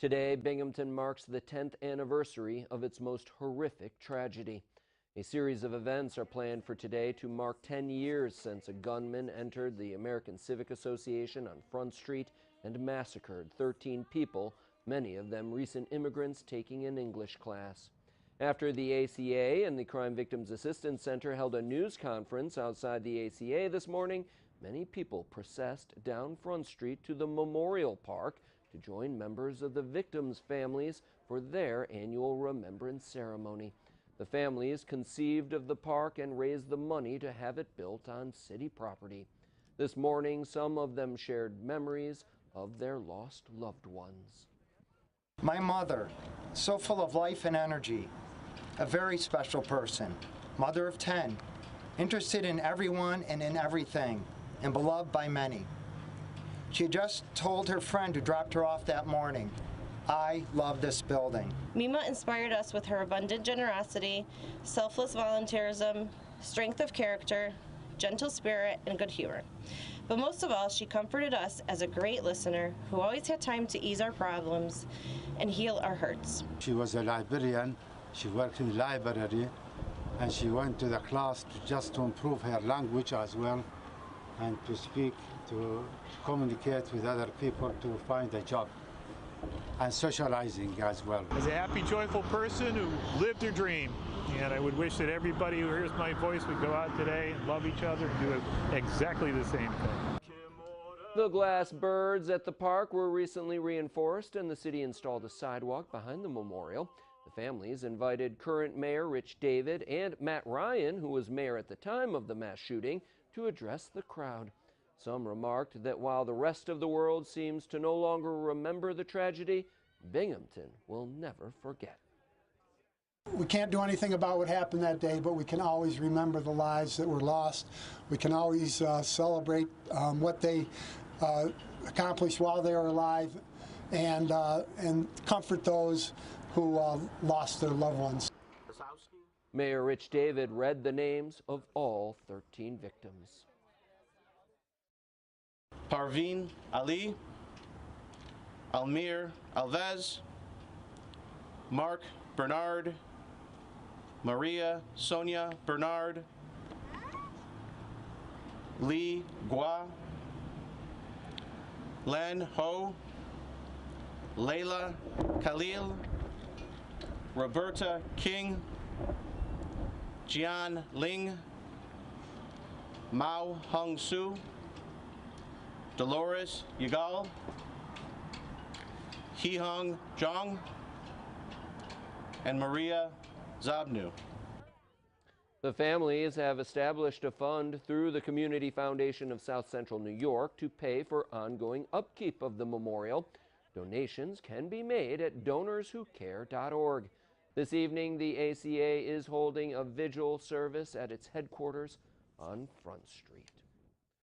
Today, Binghamton marks the 10th anniversary of its most horrific tragedy. A series of events are planned for today to mark 10 years since a gunman entered the American Civic Association on Front Street and massacred 13 people, many of them recent immigrants taking an English class. After the ACA and the Crime Victims Assistance Center held a news conference outside the ACA this morning, many people processed down Front Street to the Memorial Park to join members of the victims' families for their annual remembrance ceremony. The families conceived of the park and raised the money to have it built on city property. This morning, some of them shared memories of their lost loved ones. My mother, so full of life and energy, a very special person, mother of 10, interested in everyone and in everything, and beloved by many. She just told her friend who dropped her off that morning, "I love this building." Mima inspired us with her abundant generosity, selfless volunteerism, strength of character, gentle spirit, and good humor. But most of all, she comforted us as a great listener who always had time to ease our problems and heal our hurts. She was a librarian. She worked in the library, and she went to the class just to improve her language as well, and to speak, to communicate with other people, to find a job, and socializing as well. As a happy, joyful person who lived her dream, and I would wish that everybody who hears my voice would go out today and love each other and do exactly the same thing. The glass birds at the park were recently reinforced, and the city installed a sidewalk behind the memorial. The families invited current Mayor Rich David and Matt Ryan, who was mayor at the time of the mass shooting, to address the crowd. Some remarked that while the rest of the world seems to no longer remember the tragedy, Binghamton will never forget. We can't do anything about what happened that day, but we can always remember the lives that were lost. We can always celebrate what they accomplished while they were alive, and comfort those who lost their loved ones. Mayor Rich David read the names of all 13 victims. Parveen Ali, Almir Alves, Mark Bernard, Maria Sonia Bernard, Lee Gua, Len Ho, Layla Khalil, Roberta King, Jian Ling, Mao Hung Soo, Dolores Yagal, Hee-Hung Jong, and Maria Zabnu. The families have established a fund through the Community Foundation of South Central New York to pay for ongoing upkeep of the memorial. Donations can be made at donorswhocare.org. This evening, the ACA is holding a vigil service at its headquarters on Front Street.